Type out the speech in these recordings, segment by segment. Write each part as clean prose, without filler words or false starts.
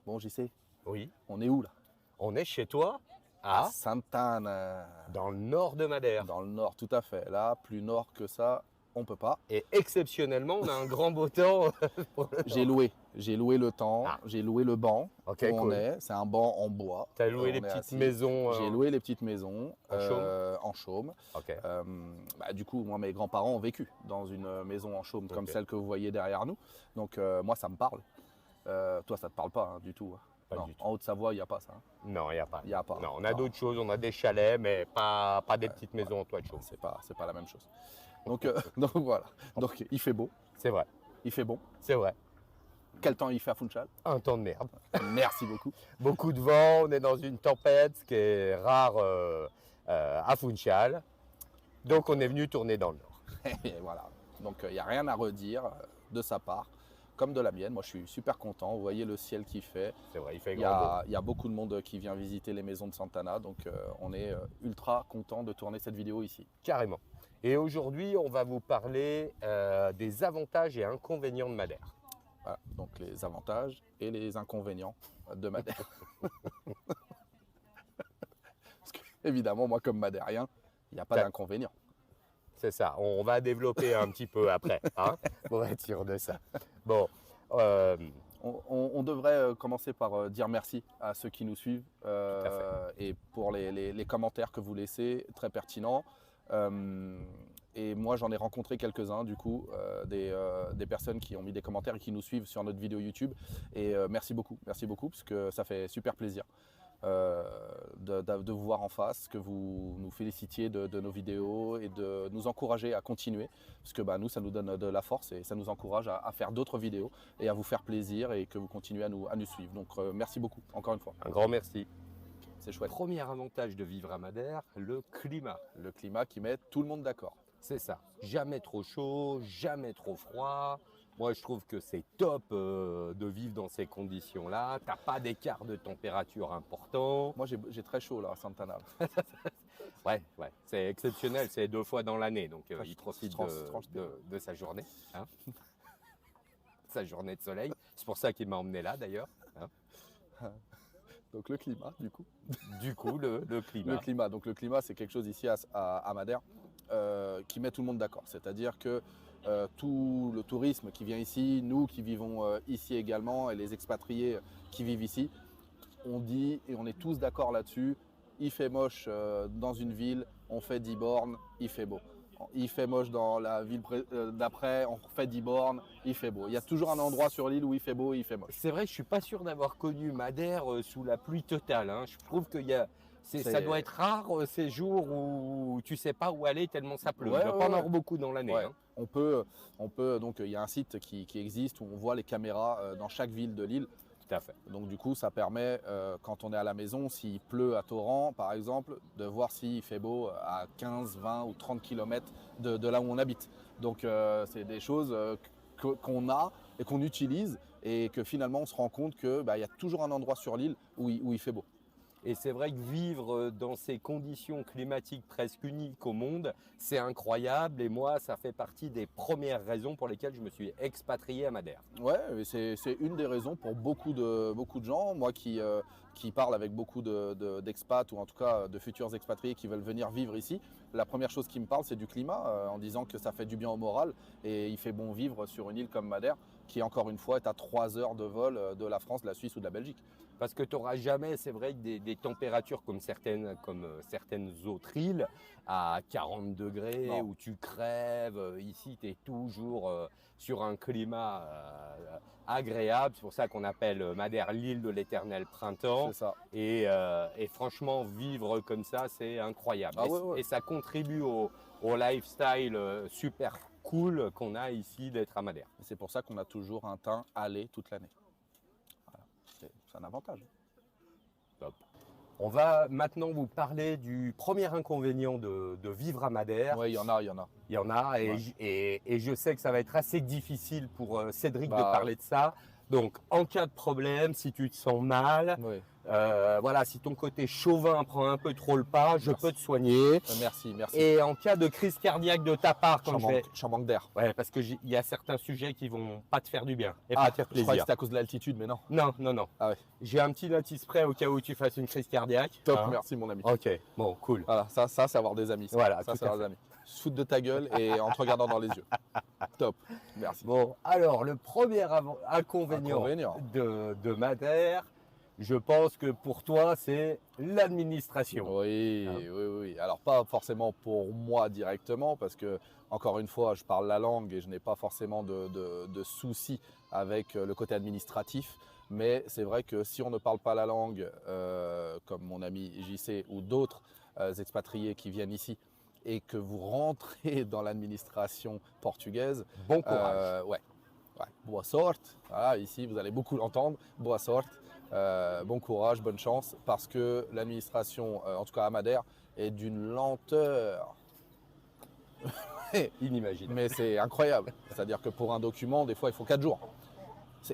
Bon, j'y sais. Oui, On est où là? on est chez toi À à Sainte-Anne, dans le nord de Madère. dans le nord, tout à fait. Là, plus nord que ça, on peut pas. Et exceptionnellement, on a un grand beau temps pour le J'ai nord. loué le temps, Ah, j'ai loué le banc ok, où on cool. est. C'est un banc en bois. Tu as loué les On est petites assis. maisons J'ai loué les petites maisons en chaume? en chaume. Ok, Du coup, moi, mes grands-parents ont vécu dans une maison en chaume comme ok. celle que vous voyez derrière nous. Donc, moi, ça me parle. Toi, ça te parle pas hein, du tout. Pas Non, du tout. en Haute-Savoie, il n'y a pas ça. Hein. Non, il n'y a pas. Il n'y a pas. Non, on a Non, d'autres choses, on a des chalets, mais pas des petites ouais, maisons en toit de chaume. c'est pas la même chose. Donc, donc voilà. Donc, il fait beau, C'est vrai, il fait bon. c'est vrai. Quel temps il fait à Funchal? Un temps de merde. Merci beaucoup. Beaucoup de vent, on est dans une tempête, ce qui est rare à Funchal. Donc on est venu tourner dans le nord. Et voilà. Donc, il n'y a rien à redire de sa part, comme de la mienne. Moi, je suis super content. Vous voyez le ciel qu'il fait. C'est vrai, il fait Il y, grand beau. a, il y a beaucoup de monde qui vient visiter les maisons de Santana. Donc, on est ultra content de tourner cette vidéo ici. Carrément. Et aujourd'hui, on va vous parler des avantages et inconvénients de Madère. Voilà. Donc, les avantages et les inconvénients de Madère. Parce que, évidemment, moi, comme madérien, il n'y a pas Ça- d'inconvénients. C'est ça, on va développer un petit peu après, hein, pour être sûr de ça. Bon, On devrait commencer par dire merci à ceux qui nous suivent et pour les commentaires que vous laissez, très pertinents. Et moi, j'en ai rencontré quelques-uns, du coup, des personnes qui ont mis des commentaires et qui nous suivent sur notre vidéo YouTube. Et merci beaucoup, parce que ça fait super plaisir de vous voir en face, que vous nous félicitiez de nos vidéos et de nous encourager à continuer. Parce que nous, ça nous donne de la force et ça nous encourage à faire d'autres vidéos et à vous faire plaisir et que vous continuez à nous suivre. Donc merci beaucoup, encore une fois. un grand merci. C'est chouette. Premier avantage de vivre à Madère, le climat. Le climat qui met tout le monde d'accord. C'est ça, jamais trop chaud, jamais trop froid. Moi, je trouve que c'est top de vivre dans ces conditions-là. T'as pas d'écart de température important. Moi, j'ai très chaud là à Santana. Ouais, c'est exceptionnel, c'est 2 fois dans l'année, donc il profite tranche de sa journée, hein. Sa journée de soleil. C'est pour ça qu'il m'a emmené là d'ailleurs, hein. Donc le climat, du coup. Du coup, le climat. Le climat. Donc le climat, c'est quelque chose ici à Madère qui met tout le monde d'accord. C'est-à-dire que tout le tourisme qui vient ici, nous qui vivons ici également et les expatriés qui vivent ici, on dit et on est tous d'accord là-dessus, il fait moche dans une ville, on fait 10 bornes, il fait beau. Il fait moche dans la ville d'après, on fait 10 bornes, il fait beau. Il y a toujours un endroit sur l'île où il fait beau, il fait moche. C'est vrai, je suis pas sûr d'avoir connu Madère sous la pluie totale, hein. Je trouve qu'il y a, ça doit être rare ces jours où tu sais pas où aller tellement ça pleut. Ouais, Il doit pas en avoir beaucoup dans l'année, ouais. hein. On peut donc il y a un site qui existe où on voit les caméras dans chaque ville de l'île. Tout à fait. Donc du coup, ça permet, quand on est à la maison, s'il pleut à torrent, par exemple, de voir s'il fait beau à 15, 20 ou 30 km de là où on habite. Donc c'est des choses qu'on a et qu'on utilise et que finalement on se rend compte qu'il y a toujours un endroit sur l'île où il fait beau. Et c'est vrai que vivre dans ces conditions climatiques presque uniques au monde, c'est incroyable. Et moi, ça fait partie des premières raisons pour lesquelles je me suis expatrié à Madère. Ouais, c'est une des raisons pour beaucoup de gens. Moi qui parle avec beaucoup d'expats ou en tout cas de futurs expatriés qui veulent venir vivre ici, la première chose qui me parle, c'est du climat, en disant que ça fait du bien au moral et il fait bon vivre sur une île comme Madère, qui encore une fois est à 3 heures de vol de la France, de la Suisse ou de la Belgique. Parce que tu n'auras jamais, c'est vrai, des températures comme certaines autres îles à 40 degrés Non. où tu crèves. Ici, tu es toujours sur un climat agréable. C'est pour ça qu'on appelle Madère l'île de l'éternel printemps. C'est ça. Et franchement, vivre comme ça, c'est incroyable. Ah ouais. Et ça contribue au lifestyle super cool qu'on a ici d'être à Madère. C'est pour ça qu'on a toujours un teint allé toute l'année. Voilà. C'est un avantage. Top. On va maintenant vous parler du premier inconvénient de vivre à Madère. Oui, il y en a. Il y en a et je sais que ça va être assez difficile pour Cédric de parler de ça Donc, en cas de problème, si tu te sens mal, Oui. voilà, si ton côté chauvin prend un peu trop le pas, je Merci. peux te soigner. Merci, merci. Et en cas de crise cardiaque de ta part, quand J'en manque d'air. Ouais, parce que il y a certains sujets qui vont pas te faire du bien et Ah, pas te faire je croyais que plaisir. c'était à cause de l'altitude, mais non. Non, non, non. Ah ouais. J'ai un petit notice-prêt au cas où tu fasses une crise cardiaque. Top, hein. merci mon ami. Ok, bon, cool. Voilà, ça c'est avoir des amis. Ça, Voilà, ça tout c'est à avoir fait. des amis. Se foutre de ta gueule et en te regardant dans les yeux. Top, merci. Bon, alors, le premier inconvénient Inconvénient. de Madère, je pense que pour toi, c'est l'administration. Oui, Ah. oui, oui. Alors pas forcément pour moi directement, parce que encore une fois, je parle la langue et je n'ai pas forcément de soucis avec le côté administratif. Mais c'est vrai que si on ne parle pas la langue, comme mon ami JC ou d'autres expatriés qui viennent ici, et que vous rentrez dans l'administration portugaise, Bon courage. ouais. Boa sorte. Voilà, ici, vous allez beaucoup l'entendre. Boa sorte. Bon courage, bonne chance, parce que l'administration, en tout cas à Madère, est d'une lenteur. Inimaginable. Mais c'est incroyable. C'est-à-dire que pour un document, des fois, il faut 4 jours.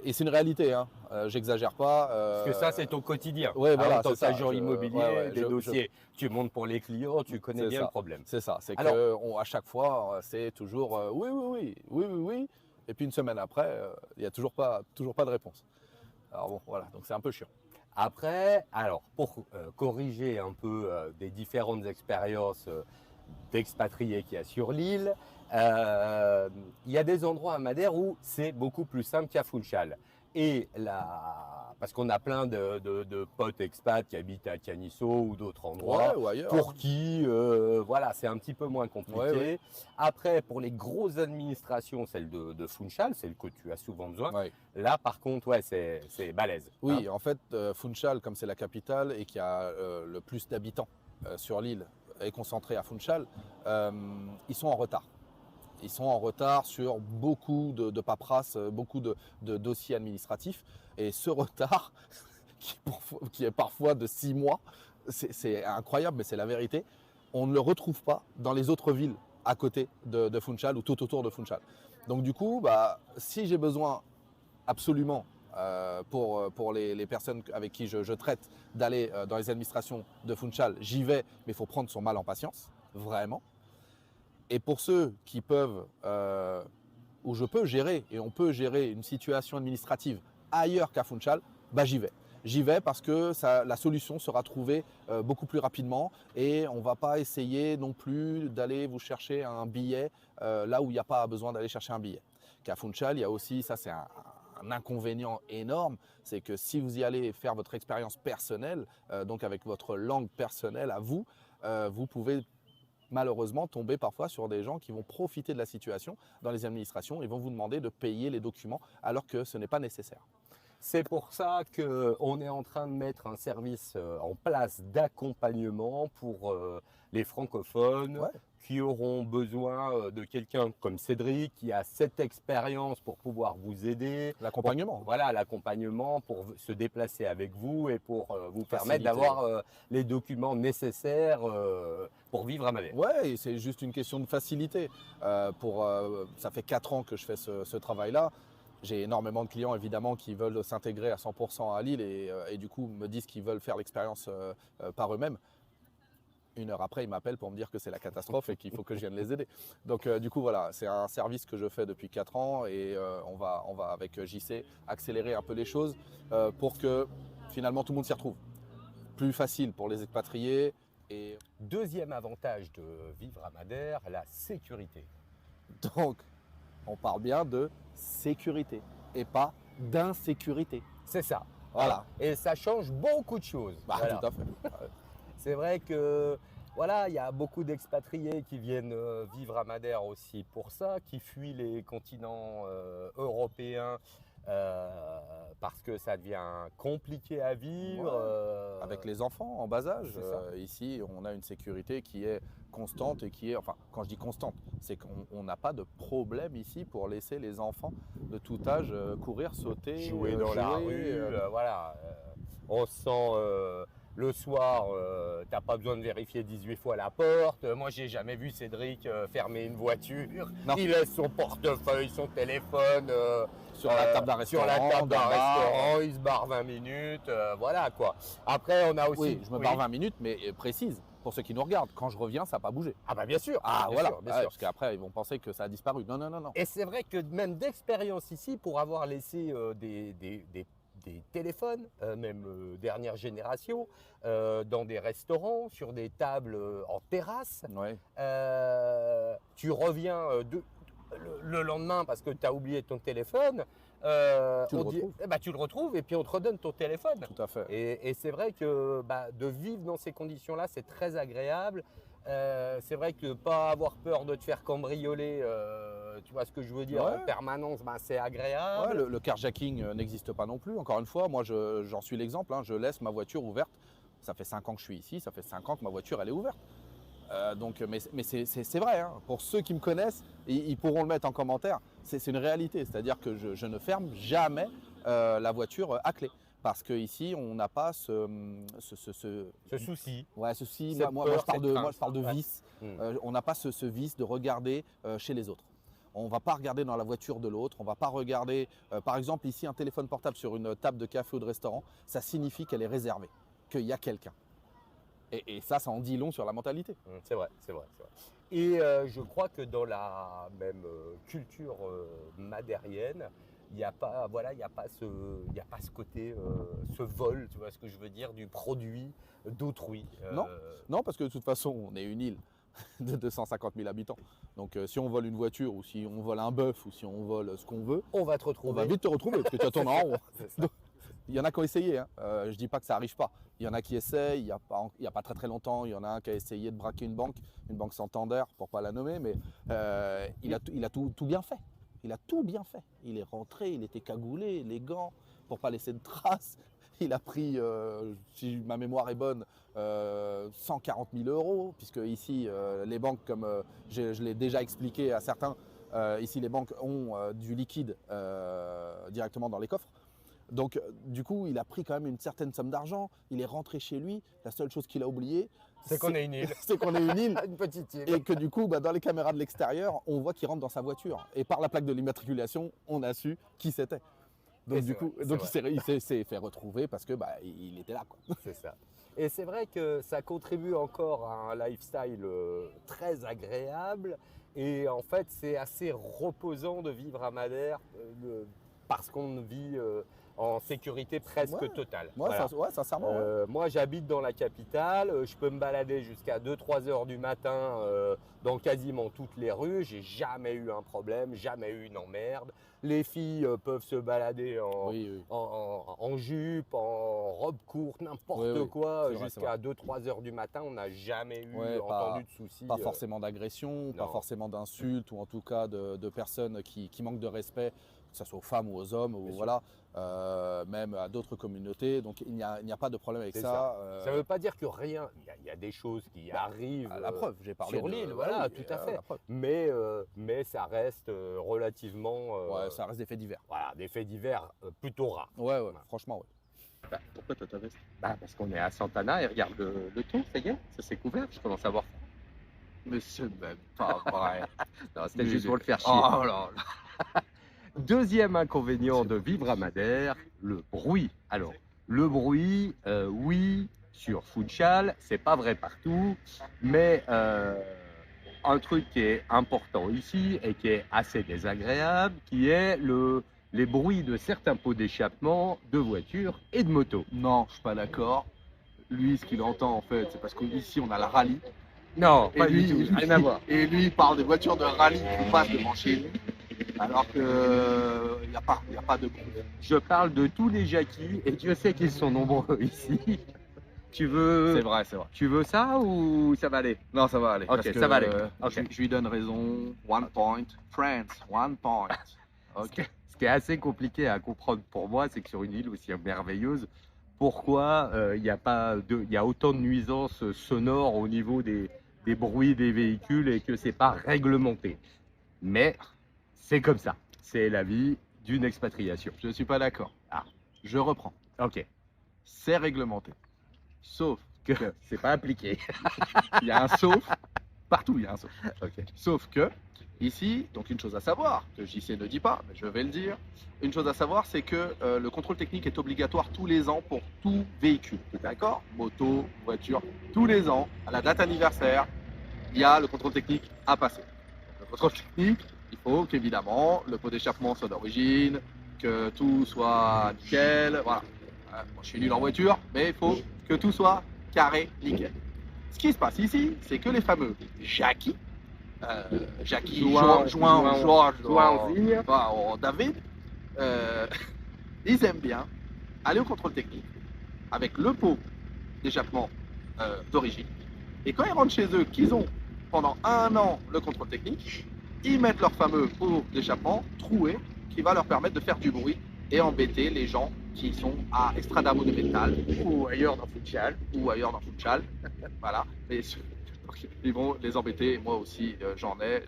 Et c'est une réalité, hein. J'exagère pas. Parce que ça, c'est ton quotidien. Ouais, voilà, en tant c'est ça. qu'agent immobilier, Ouais, des dossiers, tu montes pour les clients, tu connais C'est bien ça. le problème. C'est ça. C'est Alors- que à chaque fois, c'est toujours oui, oui, oui, oui, oui, oui. Et puis une semaine après, il n'y a toujours pas de réponse. Alors bon, voilà. Donc c'est un peu chiant. Après, alors, pour corriger un peu des différentes expériences d'expatriés qu'il y a sur l'île, il y a des endroits à Madère où c'est beaucoup plus simple qu'à Funchal. Et parce qu'on a plein de potes expats qui habitent à Caniço ou d'autres endroits. Ouais, ou ailleurs. Pour qui, voilà, c'est un petit peu moins compliqué. Ouais, ouais. Après, pour les grosses administrations, celle de Funchal, celle que tu as souvent besoin. Ouais. Là, par contre, ouais, c'est balèze. Oui, en fait, Funchal, comme c'est la capitale et qu'il y a le plus d'habitants sur l'île et concentré à Funchal, ils sont en retard. Ils sont en retard sur beaucoup de paperasse, beaucoup de dossiers administratifs. Et ce retard, qui est parfois de 6 mois, c'est incroyable, mais c'est la vérité. On ne le retrouve pas dans les autres villes à côté de Funchal ou tout autour de Funchal. Donc du coup, si j'ai besoin absolument pour les personnes avec qui je traite d'aller dans les administrations de Funchal, j'y vais, mais il faut prendre son mal en patience, vraiment. Et pour ceux qui peuvent, où je peux gérer, et on peut gérer une situation administrative ailleurs qu'à Funchal, j'y vais. J'y vais parce que la solution sera trouvée beaucoup plus rapidement et on ne va pas essayer non plus d'aller vous chercher un billet là où il n'y a pas besoin d'aller chercher un billet. Qu'à Funchal, il y a aussi, ça c'est un inconvénient énorme, c'est que si vous y allez faire votre expérience personnelle, donc avec votre langue personnelle à vous, vous pouvez malheureusement tomber parfois sur des gens qui vont profiter de la situation dans les administrations et vont vous demander de payer les documents alors que ce n'est pas nécessaire. C'est pour ça qu'on est en train de mettre un service en place d'accompagnement pour les francophones Ouais. qui auront besoin de quelqu'un comme Cédric qui a cette expérience pour pouvoir vous aider. L'accompagnement. Voilà, l'accompagnement pour se déplacer avec vous et pour vous permettre Faciliter. d'avoir les documents nécessaires pour vivre à Madère. Ouais, et c'est juste une question de facilité. Ça fait 4 ans que je fais ce travail-là. J'ai énormément de clients évidemment qui veulent s'intégrer à 100% à Lille et du coup me disent qu'ils veulent faire l'expérience par eux-mêmes. 1 heure après, ils m'appellent pour me dire que c'est la catastrophe et qu'il faut que je vienne les aider. Donc du coup voilà, c'est un service que je fais depuis 4 ans et on va avec JC accélérer un peu les choses pour que finalement tout le monde s'y retrouve. Plus facile pour les expatriés. Et Deuxième avantage de vivre à Madère, la sécurité. donc, on parle bien de sécurité et pas d'insécurité. C'est ça. Voilà. Et ça change beaucoup de choses. Voilà. Tout à fait. C'est vrai que voilà, il y a beaucoup d'expatriés qui viennent vivre à Madère aussi pour ça, qui fuient les continents européens parce que ça devient compliqué à vivre. Ouais. Avec les enfants en bas âge, C'est ça. ici on a une sécurité qui est constante et qui est, enfin quand je dis constante, c'est qu'on n'a pas de problème ici pour laisser les enfants de tout âge courir, sauter, jouer dans la rue, voilà. On se sent Le soir, t'as pas besoin de vérifier 18 fois la porte. Moi, j'ai jamais vu Cédric fermer une voiture. Non. Il laisse son portefeuille, son téléphone Sur la table d'un sur restaurant. la table d'un d'un bar. restaurant. Il se barre 20 minutes. Voilà quoi. Après, on a aussi. Oui, je me barre 20 minutes, mais précise, pour ceux qui nous regardent, quand je reviens, ça n'a pas bougé. Ah bah bien sûr. Ah bien voilà, sûr, bien ouais, sûr. parce qu'après, ils vont penser que ça a disparu. Non, non, non, non. Et c'est vrai que même d'expérience ici, pour avoir laissé des téléphones, même dernière génération, dans des restaurants, sur des tables en terrasse, Ouais. tu reviens le lendemain parce que tu as oublié ton téléphone, Tu le retrouves. tu le retrouves et puis on te redonne ton téléphone. Tout à fait. Et c'est vrai que de vivre dans ces conditions-là, c'est très agréable. C'est vrai que pas avoir peur de te faire cambrioler, tu vois ce que je veux dire, Ouais. en permanence, c'est Ouais, agréable. le carjacking n'existe pas non plus. Encore une fois, moi, j'en suis l'exemple. Hein. Je laisse ma voiture ouverte. Ça fait 5 ans que je suis ici. Ça fait 5 ans que ma voiture, elle est ouverte. Mais c'est vrai. Hein. Pour ceux qui me connaissent, ils pourront le mettre en commentaire. C'est une réalité. C'est-à-dire que je ne ferme jamais la voiture à clé. Parce qu'ici, on n'a pas Ce souci. Ouais, ceci, Cette moi, peur, je parle cette moi, je parle de crainte. vice. Mm. On n'a pas ce vice de regarder chez les autres. On ne va pas regarder dans la voiture de l'autre. On ne va pas regarder, par exemple, ici, un téléphone portable sur une table de café ou de restaurant. Ça signifie qu'elle est réservée, qu'il y a quelqu'un. Et ça en dit long sur la mentalité. C'est vrai, c'est vrai, c'est vrai. Et je crois que dans la même culture madérienne, il n'y a pas, voilà, il y a pas ce côté, ce vol, tu vois ce que je veux dire, du produit d'autrui. Non, parce que de toute façon, on est une île de 250 000 habitants. Donc si on vole une voiture ou si on vole un bœuf ou si on vole ce qu'on veut, On va te on retrouver. va vite te retrouver parce que tu tournes en rond. C'est ça. Donc, il y en a qui ont essayé, hein. Je ne dis pas que ça n'arrive pas. Il y en a qui essayent, il n'y a pas très longtemps, il y en a un qui a essayé de braquer une banque Santander, pour ne pas la nommer, mais il a tout bien fait. Il a tout bien fait. Il est rentré, il était cagoulé, les gants, pour ne pas laisser de traces. Il a pris, si ma mémoire est bonne, 140 000 €, puisque ici, les banques, comme je l'ai déjà expliqué à certains, ici les banques ont du liquide directement dans les coffres. Donc du coup, il a pris quand même une certaine somme d'argent, il est rentré chez lui, la seule chose qu'il a oubliée, C'est qu'on est une île. c'est qu'on est une île Une petite île. et que du coup, dans les caméras de l'extérieur, on voit qu'il rentre dans sa voiture. Et par la plaque de l'immatriculation, on a su qui c'était. Donc Et du c'est coup, vrai, donc c'est il s'est fait retrouver parce que il était là, quoi. C'est ça. Et c'est vrai que ça contribue encore à un lifestyle très agréable. Et en fait, c'est assez reposant de vivre à Madère parce qu'on vit en sécurité presque Ouais. totale. Moi, Voilà. sincèrement, ouais. Moi, j'habite dans la capitale. Je peux me balader jusqu'à 2-3 heures du matin dans quasiment toutes les rues. J'ai jamais eu un problème, jamais eu une emmerde. Les filles peuvent se balader Oui. en jupe, en robe courte, n'importe Oui. quoi, C'est vrai, jusqu'à 2-3 heures du matin. On n'a jamais eu Ouais, entendu de soucis. Pas forcément d'agression, pas non. forcément d'insultes ou en tout cas de personnes qui manquent de respect, que ce soit aux femmes ou aux hommes, ou Bien sûr. voilà, même à d'autres communautés. Donc il n'y a pas de problème avec C'est ça. Ça ne veut pas dire que rien. Il y a des choses qui arrivent. La preuve, j'ai parlé sur de l'île, voilà, tout à fait. la preuve. Mais ça reste relativement. Ouais, ça reste des faits divers. Voilà, des faits divers plutôt rares. Ouais, franchement, ouais. Pourquoi toi ta veste parce qu'on est à Santana et regarde le ton, ça y est, ça s'est couvert, je commence à voir. Mais c'est même pas vrai. Non, c'était juste pour le faire chier. Oh là là. Deuxième inconvénient de vivre à Madère, le bruit. Alors, le bruit, oui, sur Funchal, c'est pas vrai partout, mais un truc qui est important ici et qui est assez désagréable, qui est les bruits de certains pots d'échappement de voitures et de motos. Non, je suis pas d'accord. Lui, ce qu'il entend en fait, c'est parce qu'ici on a la rallye. Non, Et pas lui, du tout, rien à voir. Et lui, il parle des voitures de rallye qui passent devant chez lui, alors qu'il n'y a pas de bruit. Je parle de tous les jackies et Dieu sait qu'ils sont nombreux ici. C'est vrai. Tu veux ça ou ça va aller? Non, ça va aller. Ok, parce que, ça va aller. Ok. Je lui donne raison. 1 point. France, 1 point. Ok. Ce qui est assez compliqué à comprendre pour moi, c'est que sur une île aussi merveilleuse, pourquoi il y a autant de nuisances sonores au niveau des bruits des véhicules et que c'est pas réglementé. Mais c'est comme ça. C'est la vie d'une expatriation. Je ne suis pas d'accord. Ah. Je reprends. Ok. C'est réglementé. Sauf que C'est pas appliqué. il y a un sauf, partout il y a un sauf. Ok. Sauf que, ici, donc une chose à savoir, que JC ne dit pas, mais je vais le dire, une chose à savoir, c'est que le contrôle technique est obligatoire tous les ans pour tout véhicule, d'accord? Moto, voiture, tous les ans, à la date anniversaire, il y a le contrôle technique à passer. Le contrôle technique, il faut qu'évidemment, le pot d'échappement soit d'origine, que tout soit nickel, voilà. Moi, je suis nul en voiture, mais il faut que tout soit carré, nickel. Ce qui se passe ici, c'est que les fameux Jackie, David, ils aiment bien aller au contrôle technique avec le pot d'échappement d'origine. Et quand ils rentrent chez eux, qu'ils ont pendant 1 an le contrôle technique, ils mettent leur fameux pot d'échappement troué qui va leur permettre de faire du bruit et embêter les gens qui sont à Estradamo de Métal Ou ailleurs dans Funchal. Voilà. Et ils vont les embêter. Moi aussi, j'en ai,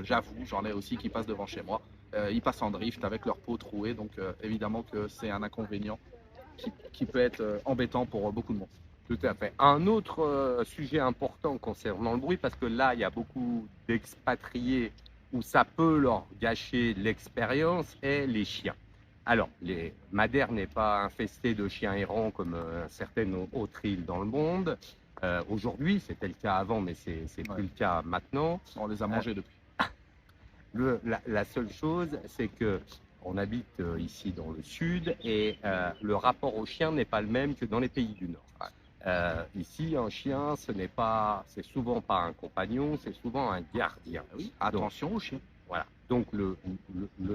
j'avoue, j'en ai aussi qui passent devant chez moi. Ils passent en drift avec leur peau trouée. Donc, évidemment que c'est un inconvénient qui peut être embêtant pour beaucoup de monde. Tout à fait. Un autre sujet important concernant le bruit, parce que là, il y a beaucoup d'expatriés où ça peut leur gâcher l'expérience, est les chiens. Alors, Madère n'est pas infestée de chiens errants comme certaines autres îles dans le monde. Aujourd'hui, c'était le cas avant, mais c'est plus le cas maintenant. On les a mangés depuis. La seule chose, c'est que on habite ici dans le sud et le rapport au chien n'est pas le même que dans les pays du Nord. Ici, un chien, c'est souvent pas un compagnon, c'est souvent un gardien. Oui, attention aux chiens. Voilà. Donc le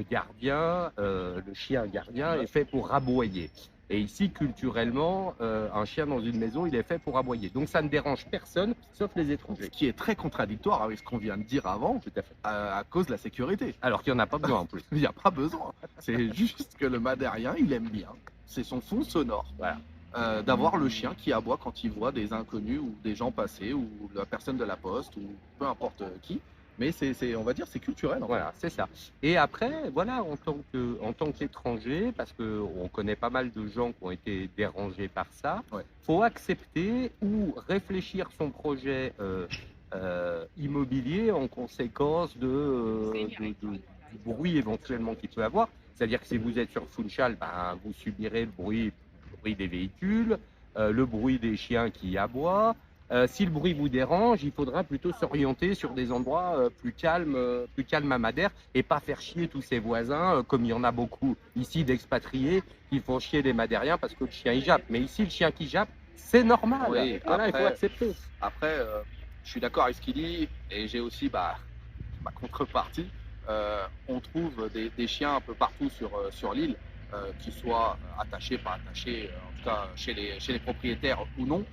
gardien, le chien gardien est fait pour aboyer. Et ici, culturellement, un chien dans une maison, il est fait pour aboyer. Donc ça ne dérange personne, sauf les étrangers. Ce qui est très contradictoire avec ce qu'on vient de dire avant, Tout à fait. à cause de la sécurité. Alors qu'il n'y en a pas besoin en plus. Il n'y a pas besoin. C'est juste que le madérien, il aime bien. C'est son fond sonore. Voilà. D'avoir le chien qui aboie quand il voit des inconnus ou des gens passer ou la personne de la poste ou peu importe qui. Mais on va dire, c'est culturel. Voilà, c'est ça. Et après, voilà, en tant qu'étranger, parce qu'on connaît pas mal de gens qui ont été dérangés par ça, faut accepter ou réfléchir son projet immobilier en conséquence du bruit éventuellement qu'il peut avoir. C'est-à-dire que si vous êtes sur Funchal, ben, vous subirez le bruit des véhicules, le bruit des chiens qui aboient. Si le bruit vous dérange, il faudra plutôt s'orienter sur des endroits plus calmes à Madère et pas faire chier tous ses voisins, comme il y en a beaucoup ici d'expatriés qui font chier les Madériens parce que le chien il jappe. Mais ici, le chien qui jappe, c'est normal. Oui, voilà, après, il faut accepter. Après, je suis d'accord avec ce qu'il dit et j'ai aussi ma contrepartie. On trouve des chiens un peu partout sur l'île, qui soient attachés, pas attachés, en tout cas chez les propriétaires ou non.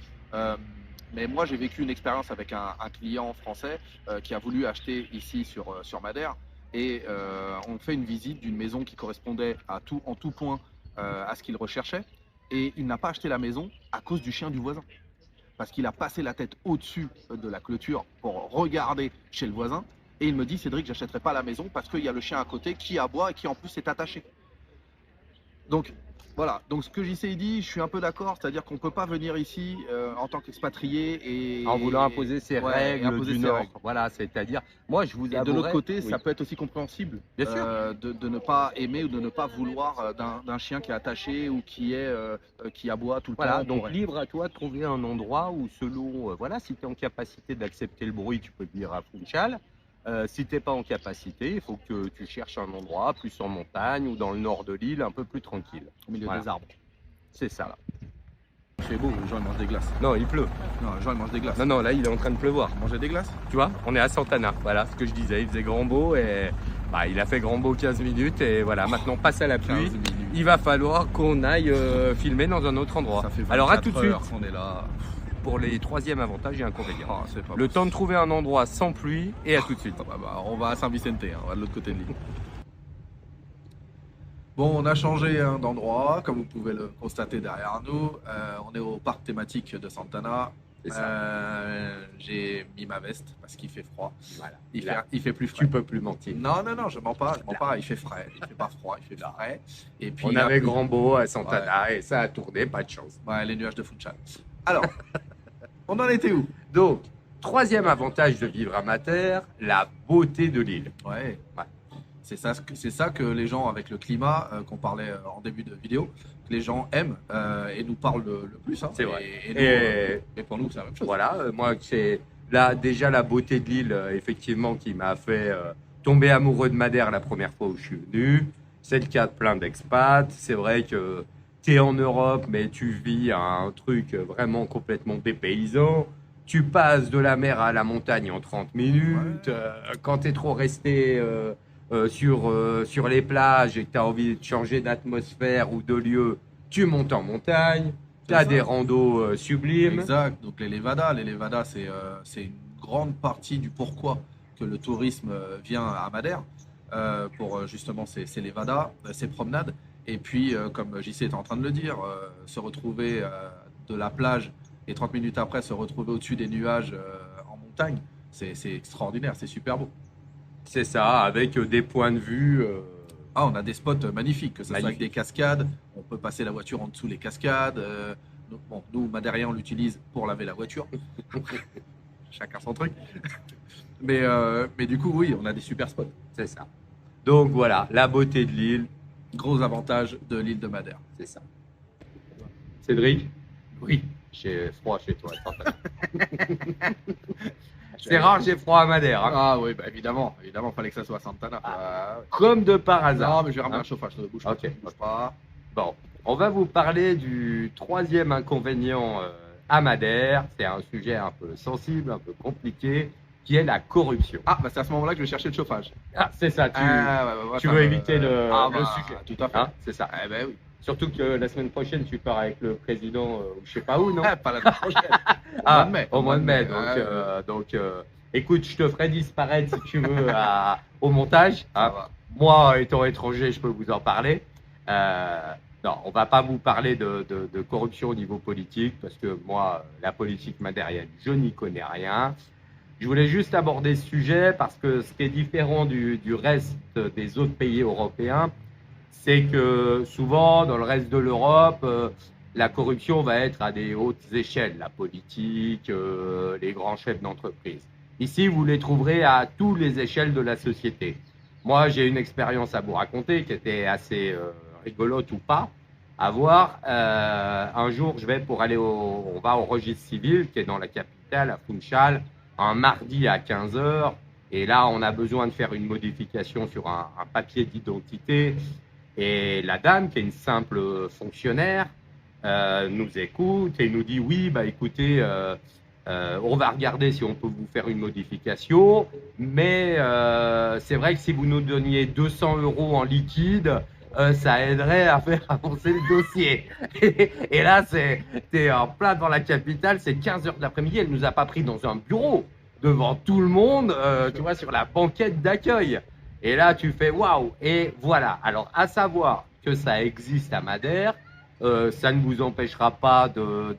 Mais moi, j'ai vécu une expérience avec un client français qui a voulu acheter ici sur Madère. Et on fait une visite d'une maison qui correspondait en tout point à ce qu'il recherchait. Et il n'a pas acheté la maison à cause du chien du voisin. Parce qu'il a passé la tête au-dessus de la clôture pour regarder chez le voisin. Et il me dit, Cédric, j'achèterai pas la maison parce qu'il y a le chien à côté qui aboie et qui en plus est attaché. Donc voilà, donc ce que JC dit, je suis un peu d'accord, c'est-à-dire qu'on ne peut pas venir ici en tant qu'expatrié et... En voulant imposer ses règles du Nord. Voilà, c'est-à-dire, moi je vous avouerai... De l'autre côté, ça peut être aussi compréhensible. Bien sûr. De ne pas aimer ou de ne pas vouloir d'un chien qui est attaché ou qui aboie tout le temps. Voilà, donc libre à toi de trouver un endroit où selon... voilà, si tu es en capacité d'accepter le bruit, tu peux venir à Funchal. Si tu n'es pas en capacité, il faut que tu cherches un endroit plus en montagne ou dans le nord de l'île, un peu plus tranquille. Au milieu des arbres. C'est ça. Il fait beau, les gens ils mangent des glaces. Non, il pleut. Non, les gens ils mangent des glaces. Non, là il est en train de pleuvoir. Manger des glaces. Tu vois, on est à Santana. Voilà ce que je disais, il faisait grand beau et il a fait grand beau 15 minutes et voilà, maintenant passe à la pluie. Il va falloir qu'on aille filmer dans un autre endroit. Ça fait alors à tout de suite. On est là. Pour les troisièmes avantages et inconvénients. Le possible. Temps de trouver un endroit sans pluie et à tout de suite. On va à Saint-Vicente, on va de l'autre côté de l'île. Bon, on a changé d'endroit, comme vous pouvez le constater derrière nous. On est au parc thématique de Santana. J'ai mis ma veste parce qu'il fait froid. Voilà. Il fait plus frais. Tu peux plus mentir. Non, je mens pas. Il fait frais. Il fait pas froid, il fait frais. Et puis, on avait grand beau à Santana et ça a tourné, pas de chance. Les nuages de Funchal. Alors, on en était où? Donc, troisième avantage de vivre à Madère, la beauté de l'île. Ouais. Ouais. C'est ça que les gens avec le climat qu'on parlait en début de vidéo, que les gens aiment et nous parlent le plus. Hein. C'est vrai. Et pour nous, c'est la même chose. Voilà, moi, c'est là déjà la beauté de l'île, effectivement, qui m'a fait tomber amoureux de Madère la première fois où je suis venu. C'est le cas de plein d'expats. C'est vrai que tu es en Europe, mais tu vis un truc vraiment complètement dépaysant. Tu passes de la mer à la montagne en 30 minutes. Ouais. Quand tu es trop resté sur les plages et que tu as envie de changer d'atmosphère ou de lieu, tu montes en montagne. Tu as des randos sublimes. Exact. Donc les Levada, c'est une grande partie du pourquoi que le tourisme vient à Madère pour justement ces Levada, ces promenades. Et puis, comme JC était en train de le dire, se retrouver de la plage et 30 minutes après se retrouver au-dessus des nuages en montagne, c'est extraordinaire, c'est super beau. C'est ça, avec des points de vue. Ah, on a des spots magnifiques, que ce soit avec Magnifique. des cascades, on peut passer la voiture en dessous les cascades. Donc, bon, nous, Madériens, on l'utilise pour laver la voiture. Chacun son truc. Mais du coup, oui, on a des super spots. C'est ça. Donc voilà, la beauté de l'île, Gros avantage de l'île de Madère. c'est ça. Cédric, Oui. j'ai froid chez toi. C'est rare, j'ai froid à Madère. Hein. Ah oui, bah, évidemment, fallait que ça soit à Santana. Ah. Comme de par hasard. Non, mais je vais ramener Hein. un chauffage, ça ne bouge Ok. pas. Bouge pas. Bon, on va vous parler du troisième inconvénient à Madère. C'est un sujet un peu sensible, un peu compliqué, qui est la corruption. Ah, bah c'est à ce moment-là que je vais chercher le chauffage. Ah, c'est ça, Ouais, tu ça veux me- éviter le bah, sujet. Tout à fait. Hein, c'est ça. Eh ben oui. Surtout que la semaine prochaine, tu pars avec le président, je sais pas où, non? Pas la semaine prochaine. Au mois de mai. Donc, écoute, je te ferai disparaître si tu veux au montage. Ça Hein. va. Moi, étant étranger, je peux vous en parler. Non, on va pas vous parler de corruption au niveau politique parce que moi, la politique madérienne, je n'y connais rien. Je voulais juste aborder ce sujet parce que ce qui est différent du reste des autres pays européens, c'est que souvent, dans le reste de l'Europe, la corruption va être à des hautes échelles, la politique, les grands chefs d'entreprise. Ici, vous les trouverez à toutes les échelles de la société. Moi, j'ai une expérience à vous raconter qui était assez rigolote ou pas, à voir. Un jour, on va au registre civil qui est dans la capitale, à Funchal, un mardi à 15h. Et là, on a besoin de faire une modification sur un papier d'identité. Et la dame, qui est une simple fonctionnaire, nous écoute et nous dit oui, bah écoutez, on va regarder si on peut vous faire une modification, mais c'est vrai que si vous nous donniez 200 € en liquide, ça aiderait à faire avancer le dossier. Et là, t'es en plein dans la capitale, c'est 15h de l'après-midi, elle nous a pas pris dans un bureau, devant tout le monde, tu vois, sur la banquette d'accueil. Et là, tu fais waouh. Et voilà. Alors, à savoir que ça existe à Madère, ça ne vous empêchera pas de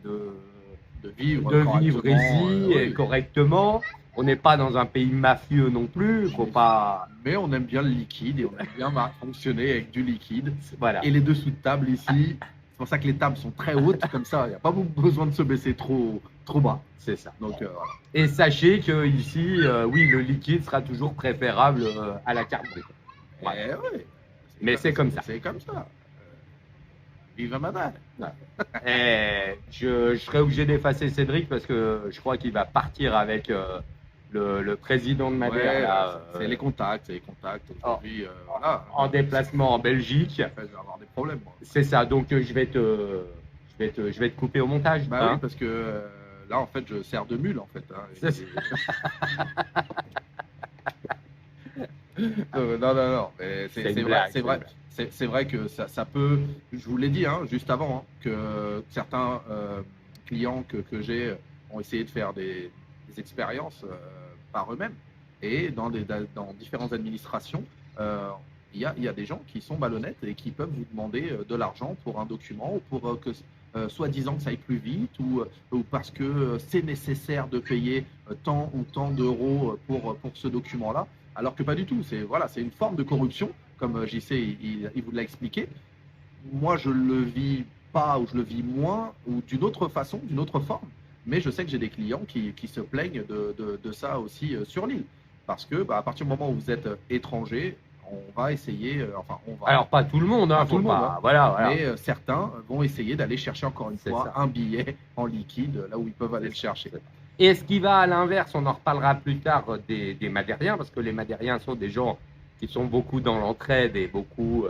vivre ici oui. correctement. On n'est pas dans un pays mafieux non plus. Faut pas. Mais on aime bien le liquide et on aime bien fonctionner avec du liquide. Voilà. Et les dessous de table ici, c'est pour ça que les tables sont très hautes, comme ça, il n'y a pas besoin de se baisser trop bas. C'est ça. Donc, voilà. Et sachez que ici, oui, le liquide sera toujours préférable à la carte bleue. Voilà. Ouais. Mais c'est comme ça. C'est comme ça. Vive Madère. Et je serai obligé d'effacer Cédric parce que je crois qu'il va partir avec le président de Madère Ouais, là, c'est les contacts. Aujourd'hui, voilà. en déplacement en Belgique. Après, je vais avoir des problèmes, moi. C'est ça. Donc je vais te couper au montage. Bah hein. oui, parce que là, en fait, je sers de mule, en fait. Hein. C'est ça. Non. Mais C'est une blague, c'est vrai. C'est vrai que ça peut, je vous l'ai dit juste avant, que certains clients que j'ai ont essayé de faire des expériences par eux-mêmes. Et dans différentes administrations, il y a des gens qui sont malhonnêtes et qui peuvent vous demander de l'argent pour un document ou pour que soi-disant que ça aille plus vite ou parce que c'est nécessaire de payer tant ou tant d'euros pour ce document-là, alors que pas du tout. C'est une forme de corruption, comme JC il vous l'a expliqué. Moi, je le vis pas, où je le vis moins, ou d'une autre façon, d'une autre forme. Mais je sais que j'ai des clients qui se plaignent de ça aussi sur l'île. Parce que à partir du moment où vous êtes étranger, on va essayer, enfin on va, Alors, pas tout le monde, hein, pas tout le monde, hein, Voilà, voilà. mais certains vont essayer d'aller chercher encore une C'est fois ça. un billet en liquide, là où ils peuvent aller le chercher. Et ce qui va à l'inverse, on en reparlera plus tard des Madériens, parce que les Madériens sont des gens qui sont beaucoup dans l'entraide et beaucoup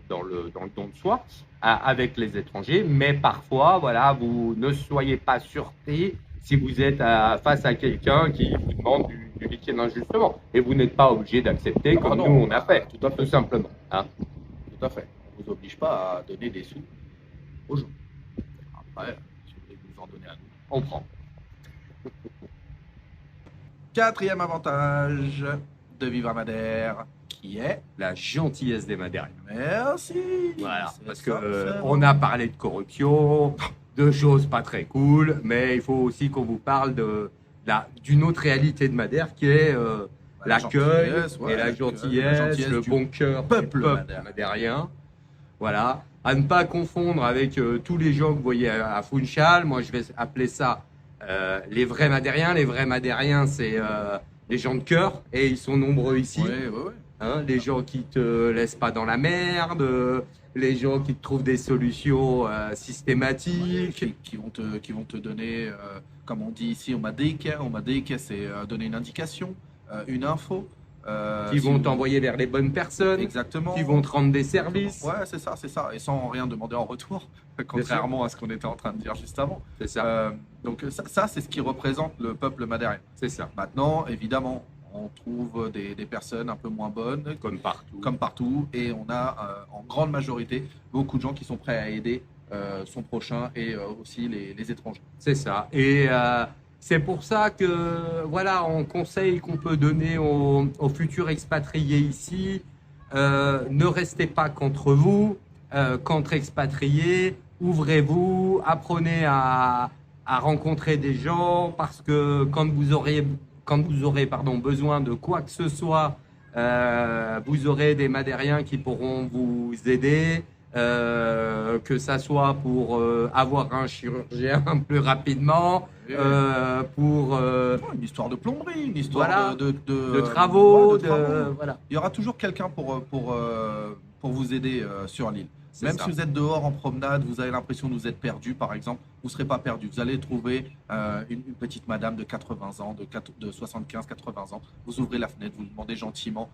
dans le don de soi avec les étrangers. Mais parfois, voilà, vous ne soyez pas surpris si vous êtes face à quelqu'un qui vous demande du liquide injustement. Et vous n'êtes pas obligé d'accepter comme non, nous on a fait, tout à fait. tout simplement. Hein. Tout à fait. On ne vous oblige pas à donner des sous aux gens. Après, si vous voulez nous en donner à nous, On prend. Quatrième avantage de vivre à Madère, qui est La gentillesse des Madériens. merci. Voilà, C'est parce ça, que c'est on bon. a parlé de corruption, de choses pas très cool, mais il faut aussi qu'on vous parle d'une autre réalité de Madère qui est La l'accueil gentillesse, ouais, et la l'accueil, gentillesse, le du bon cœur peuple du madérien. Voilà, à ne pas confondre avec tous les gens que vous voyez à Funchal. Moi, je vais appeler ça les vrais Madériens. Les vrais Madériens, c'est les gens de cœur, et ils sont nombreux ici. Ouais. Hein, les gens qui te laissent pas dans la merde, les gens qui te trouvent des solutions systématiques. Qui vont te donner, comme on dit ici, on m'a dit que c'est donner une indication, une info. Qui si vont vous- t'envoyer vers les bonnes personnes, Exactement. qui vont te rendre des services. Ouais, c'est ça. Et sans rien demander en retour, contrairement à ce qu'on était en train de dire juste avant. C'est ça, Donc ça c'est ce qui représente le peuple madérien. c'est ça. Maintenant, évidemment, on trouve des personnes un peu moins bonnes, Comme partout. et on a en grande majorité beaucoup de gens qui sont prêts à aider son prochain et aussi les étrangers. C'est ça. Et c'est pour ça que, voilà, un conseil qu'on peut donner aux futurs expatriés ici, ne restez pas qu'entre vous, qu'entre expatriés, ouvrez-vous, apprenez à rencontrer des gens, parce que quand vous aurez besoin de quoi que ce soit, vous aurez des Madériens qui pourront vous aider. Que ça soit pour avoir un chirurgien plus rapidement, pour Une histoire de plomberie, une histoire Voilà. de travaux, ouais, de travaux. voilà. Il y aura toujours quelqu'un pour vous aider sur l'île. C'est Même ça. si vous êtes dehors en promenade, vous avez l'impression que vous êtes perdu, par exemple, vous ne serez pas perdu. Vous allez trouver une petite madame de 80 ans, de 75-80 ans. Vous ouvrez la fenêtre, vous demandez gentiment,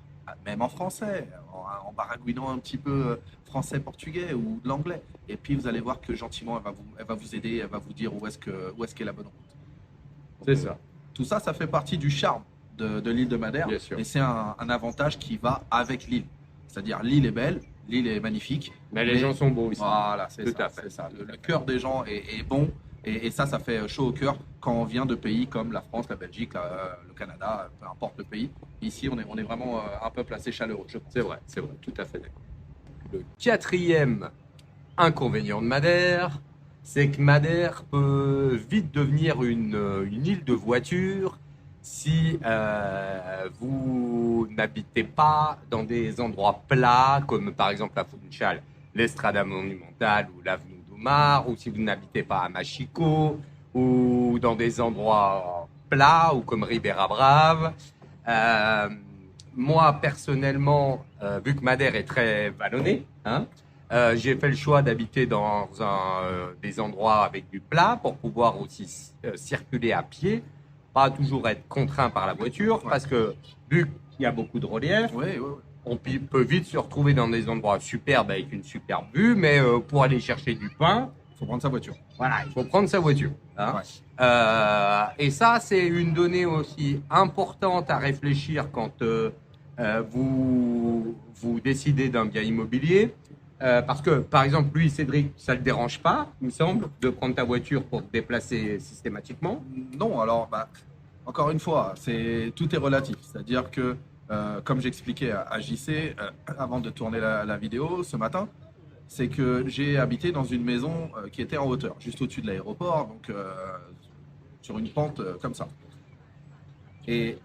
même en français, en baragouinant un petit peu français-portugais ou de l'anglais. Et puis vous allez voir que gentiment, elle va vous aider, elle va vous dire où est-ce qu'est la bonne route. C'est ça. Tout ça, ça fait partie du charme de l'île de Madère. Bien sûr. Et c'est un avantage qui va avec l'île. C'est-à-dire, l'île est belle, l'île est magnifique. Mais les gens sont beaux ici. Voilà, c'est Tout ça. à fait. C'est ça. Le cœur des gens est bon. Et ça fait chaud au cœur quand on vient de pays comme la France, la Belgique, le Canada, peu importe le pays. Ici, on est vraiment un peuple assez chaleureux, je pense. C'est vrai, tout à fait d'accord. Le quatrième inconvénient de Madère, c'est que Madère peut vite devenir une île de voitures si vous n'habitez pas dans des endroits plats, comme par exemple à Funchal, l'Estrada Monumentale ou l'avenue d'Omar, ou si vous n'habitez pas à Machico, ou dans des endroits plats, ou comme Ribera Brave. Moi, personnellement, vu que Madère est très vallonnée, j'ai fait le choix d'habiter dans des endroits avec du plat pour pouvoir aussi circuler à pied, pas toujours être contraint par la voiture, parce que vu qu'il y a beaucoup de relief, Oui. on peut vite se retrouver dans des endroits superbes avec une superbe vue, mais pour aller chercher du pain, Il faut prendre sa voiture. voilà, il faut prendre sa voiture. Et ça, c'est une donnée aussi importante à réfléchir quand vous décidez d'un bien immobilier. Parce que, par exemple, lui, Cédric, ça ne le dérange pas, il me semble, de prendre ta voiture pour te déplacer systématiquement. Non, alors, encore une fois, tout est relatif. C'est-à-dire que, comme j'expliquais à JC avant de tourner la vidéo ce matin, c'est que j'ai habité dans une maison qui était en hauteur, juste au-dessus de l'aéroport, donc sur une pente comme ça. Et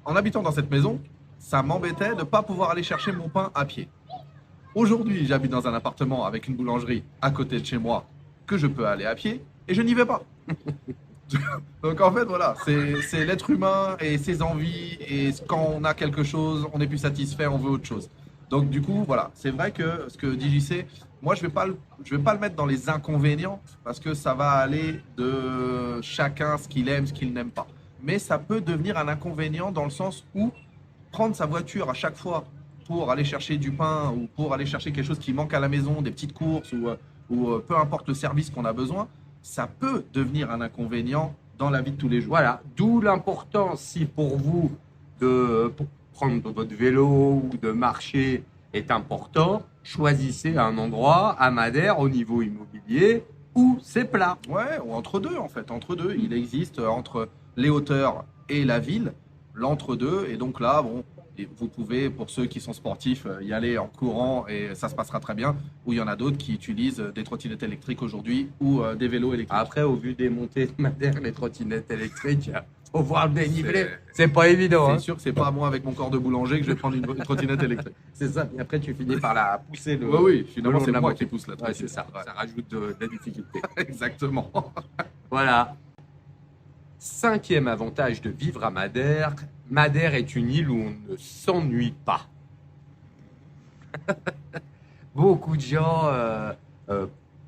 en habitant dans cette maison, ça m'embêtait de ne pas pouvoir aller chercher mon pain à pied. Aujourd'hui, j'habite dans un appartement avec une boulangerie à côté de chez moi que je peux aller à pied et je n'y vais pas. Donc en fait, voilà, c'est l'être humain et ses envies. Et quand on a quelque chose, on n'est plus satisfait, on veut autre chose. Donc du coup, voilà, c'est vrai que ce que dit JC, moi je vais pas le mettre dans les inconvénients parce que ça va aller de chacun ce qu'il aime, ce qu'il n'aime pas. Mais ça peut devenir un inconvénient dans le sens où prendre sa voiture à chaque fois pour aller chercher du pain ou pour aller chercher quelque chose qui manque à la maison, des petites courses ou peu importe le service qu'on a besoin, ça peut devenir un inconvénient dans la vie de tous les jours. Voilà, d'où l'importance, si pour vous, pour prendre votre vélo ou de marcher est important, choisissez un endroit à Madère au niveau immobilier où c'est plat. Ouais, ou entre deux en fait, entre deux. Il existe entre les hauteurs et la ville, l'entre-deux. Et donc là, bon, vous pouvez, pour ceux qui sont sportifs, y aller en courant et ça se passera très bien. Ou il y en a d'autres qui utilisent des trottinettes électriques aujourd'hui ou des vélos électriques. Après, au vu des montées de Madère, les trottinettes électriques, faut voir le dénivelé. C'est pas évident. C'est sûr que c'est pas moi avec mon corps de boulanger que je vais prendre une trottinette électrique. C'est ça. Et après, tu finis par la pousser. Oui, finalement, c'est moi qui pousse la trottinette. Ouais, c'est ça. Ouais. Ça rajoute de la difficulté. Exactement. Voilà. 5e avantage de vivre à Madère. Madère est une île où on ne s'ennuie pas. Beaucoup de gens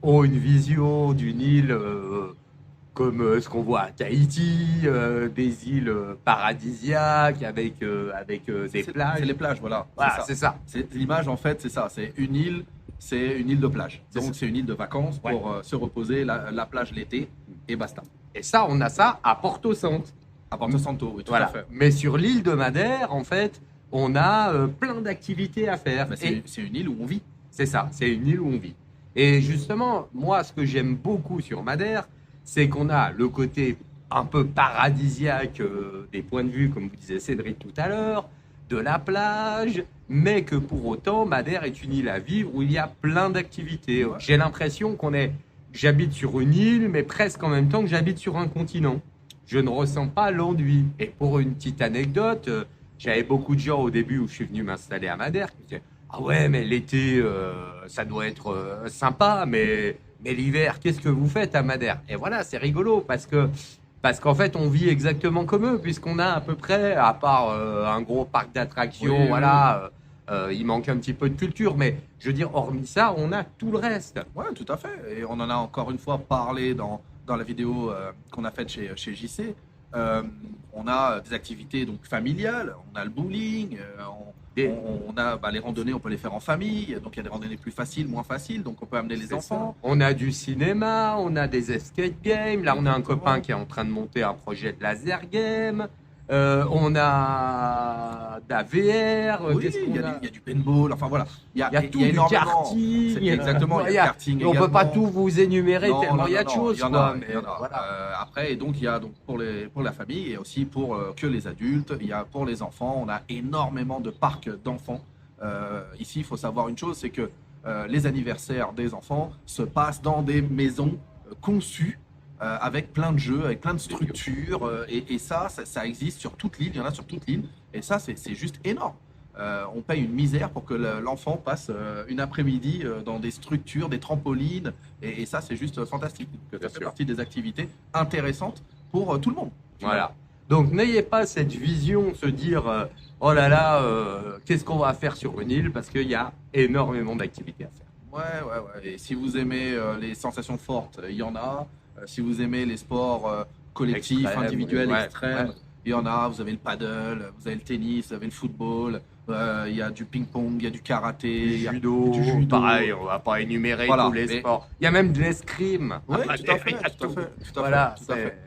ont une vision d'une île comme ce qu'on voit à Tahiti, des îles paradisiaques avec des plages. C'est les plages, voilà. Voilà, c'est ça. L'image, en fait, c'est ça. C'est une île de plage. Donc, c'est une île de vacances pour se reposer, la plage l'été, et basta. Et ça, on a ça à Porto Santo. À Porto Santo, oui, tout à fait. Mais sur l'île de Madère, en fait, on a plein d'activités à faire. C'est une île où on vit. C'est ça, c'est une île où on vit. Et justement, moi, ce que j'aime beaucoup sur Madère, c'est qu'on a le côté un peu paradisiaque des points de vue, comme vous disait Cédric tout à l'heure, de la plage, mais que pour autant, Madère est une île à vivre où il y a plein d'activités. Ouais. J'ai l'impression j'habite sur une île, mais presque en même temps que j'habite sur un continent. Je ne ressens pas l'ennui. Et pour une petite anecdote, j'avais beaucoup de gens au début où je suis venu m'installer à Madère qui me disaient « Ah ouais, mais l'été, ça doit être sympa, mais l'hiver, qu'est-ce que vous faites à Madère ?» Et voilà, c'est rigolo parce qu'en fait, on vit exactement comme eux, puisqu'on a à peu près, à part un gros parc d'attractions, oui, voilà, il manque un petit peu de culture, mais je veux dire, hormis ça, on a tout le reste. Oui, tout à fait. Et on en a encore une fois parlé dans la vidéo qu'on a faite chez JC. On a des activités donc familiales, on a le bowling, on a les randonnées, on peut les faire en famille, donc il y a des randonnées plus faciles, moins faciles, donc on peut amener les enfants. Ça. On a du cinéma, on a des escape games, là on a un copain qui est en train de monter un projet de laser game, on a de la VR, oui, il y a du paintball, enfin voilà. Il y a tout, du karting. Exactement, il y a du karting on ne peut pas tout vous énumérer tellement il y a de choses. Après, et donc il y a donc pour la famille et aussi pour que les adultes, il y a pour les enfants, on a énormément de parcs d'enfants. Ici, il faut savoir une chose, c'est que les anniversaires des enfants se passent dans des maisons conçues avec plein de jeux, avec plein de structures, et ça existe sur toute l'île, il y en a sur toute l'île, et ça c'est juste énorme. On paye une misère pour que l'enfant passe une après-midi dans des structures, des trampolines, et ça c'est juste fantastique. Ça fait partie des activités intéressantes pour tout le monde. Voilà. Donc n'ayez pas cette vision, se dire oh là là, qu'est-ce qu'on va faire sur une île, parce qu'il y a énormément d'activités à faire. Ouais. Et si vous aimez les sensations fortes, il y en a. Si vous aimez les sports collectifs, individuels, extrêmes, il y en a. Vous avez le paddle, vous avez le tennis, vous avez le football, il y a du ping-pong, il y a du karaté, du judo. Pareil, on ne va pas énumérer tous les sports. Il y a même de l'escrime. Oui, tout à fait.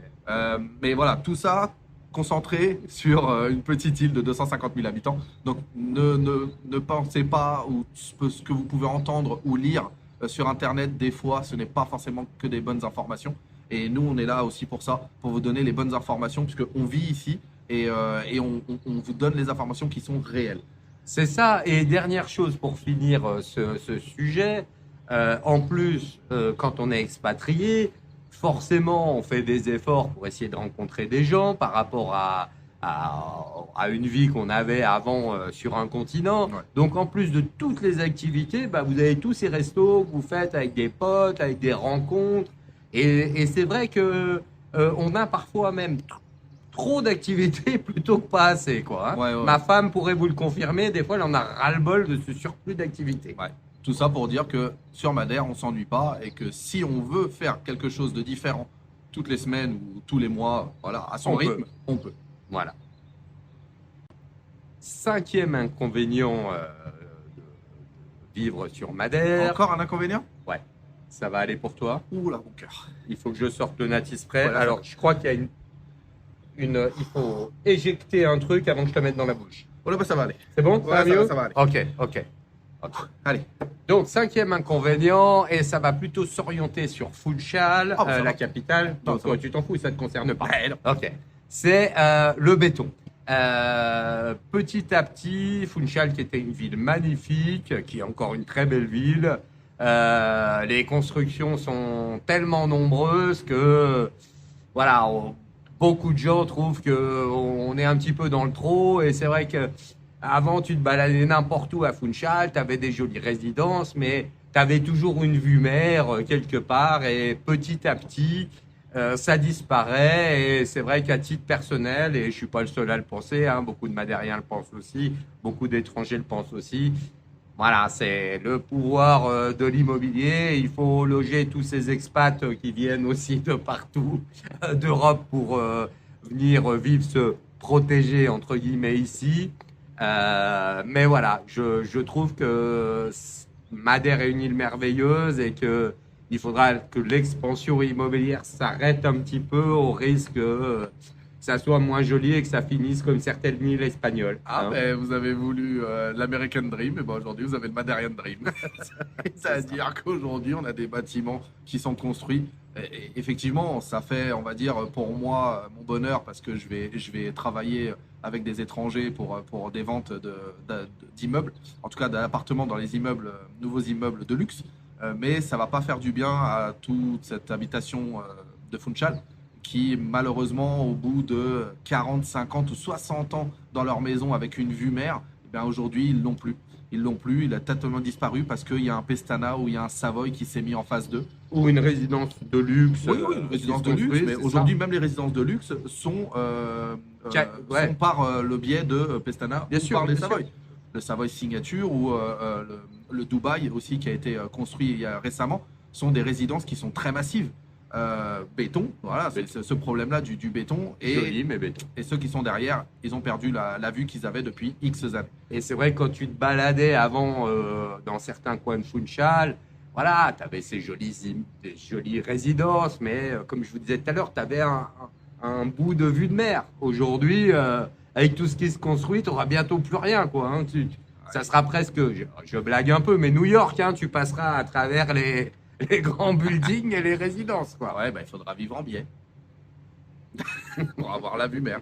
Mais voilà, tout ça concentré sur une petite île de 250 000 habitants. Donc ne pensez pas, ou ce que vous pouvez entendre ou lire sur Internet, des fois, ce n'est pas forcément que des bonnes informations. Et nous, on est là aussi pour ça, pour vous donner les bonnes informations, puisqu'on vit ici et on vous donne les informations qui sont réelles. C'est ça. Et dernière chose pour finir ce sujet, en plus, quand on est expatrié, forcément, on fait des efforts pour essayer de rencontrer des gens par rapport à à une vie qu'on avait avant sur un continent. Ouais. Donc en plus de toutes les activités, bah, vous avez tous ces restos que vous faites avec des potes, avec des rencontres. Et c'est vrai que on a parfois même trop d'activités plutôt que pas assez, quoi. Hein. Ouais. Ma femme pourrait vous le confirmer, des fois elle en a ras-le-bol de ce surplus d'activités. Ouais. Tout ça pour dire que sur Madère, on s'ennuie pas et que si on veut faire quelque chose de différent toutes les semaines ou tous les mois, voilà, à son rythme, on peut. Voilà. 5e inconvénient de vivre sur Madère. Encore un inconvénient? Ouais, ça va aller pour toi. Ouh là, mon cœur. Il faut que je sorte le natis prêt. Voilà. Alors, je crois qu'il y a il faut éjecter un truc avant que je te mette dans la bouche. Oh là, bah, ça va aller. C'est bon? Ouais, mieux ça va aller. Ok. Allez. Donc, 5e inconvénient, et ça va plutôt s'orienter sur Funchal, Ah, bah, ça la va. capitale. Non, Donc, ça va. tu t'en fous, ça ne te concerne pas. Ouais, non. Ok. C'est le béton. Petit à petit, Funchal, qui était une ville magnifique, qui est encore une très belle ville, les constructions sont tellement nombreuses que, voilà, beaucoup de gens trouvent qu'on est un petit peu dans le trop. Et c'est vrai que avant, tu te baladais n'importe où à Funchal, tu avais des jolies résidences, mais tu avais toujours une vue mer quelque part. Et petit à petit, ça disparaît. Et c'est vrai qu'à titre personnel, et je suis pas le seul à le penser, hein, beaucoup de Madériens le pensent aussi, beaucoup d'étrangers le pensent aussi. Voilà, c'est le pouvoir de l'immobilier. Il faut loger tous ces expats qui viennent aussi de partout d'Europe pour venir vivre, se protéger entre guillemets ici. Mais voilà, je trouve que Madère est une île merveilleuse et que il faudra que l'expansion immobilière s'arrête un petit peu au risque que ça soit moins joli et que ça finisse comme certaines îles espagnoles. Ah, hein. ben, vous avez voulu l'American Dream, et ben aujourd'hui vous avez le Maderian Dream. C'est-à-dire qu'aujourd'hui on a des bâtiments qui sont construits. Et effectivement, ça fait, on va dire, pour moi, mon bonheur parce que je vais travailler avec des étrangers pour des ventes d'immeubles, en tout cas d'appartements dans les immeubles, nouveaux immeubles de luxe. Mais ça va pas faire du bien à toute cette habitation de Funchal qui, malheureusement, au bout de 40, 50 ou 60 ans dans leur maison avec une vue mer, eh bien aujourd'hui, ils l'ont plus. Ils l'ont plus, il a totalement disparu parce qu'il y a un Pestana ou il y a un Savoy qui s'est mis en phase 2. Ou une résidence de luxe. Oui, une résidence de luxe, mais aujourd'hui, même les résidences de luxe sont par le biais de Pestana Bien ou sûr, par les bien Savoy. sûr. Le Savoy Signature ou le Dubaï aussi qui a été construit il y a récemment sont des résidences qui sont très massives. Béton, voilà, c'est ce problème-là du béton. Joli, mais béton. Et ceux qui sont derrière, ils ont perdu la vue qu'ils avaient depuis X années. Et c'est vrai que quand tu te baladais avant dans certains coins de Funchal, voilà, tu avais ces jolies résidences, mais comme je vous disais tout à l'heure, tu avais un bout de vue de mer. Aujourd'hui, avec tout ce qui se construit, tu n'auras bientôt plus rien, quoi. Hein. Ça sera presque, je blague un peu, mais New York, hein, tu passeras à travers les grands buildings et les résidences, quoi. Ouais, bah, il faudra vivre en biais pour avoir la vue mer.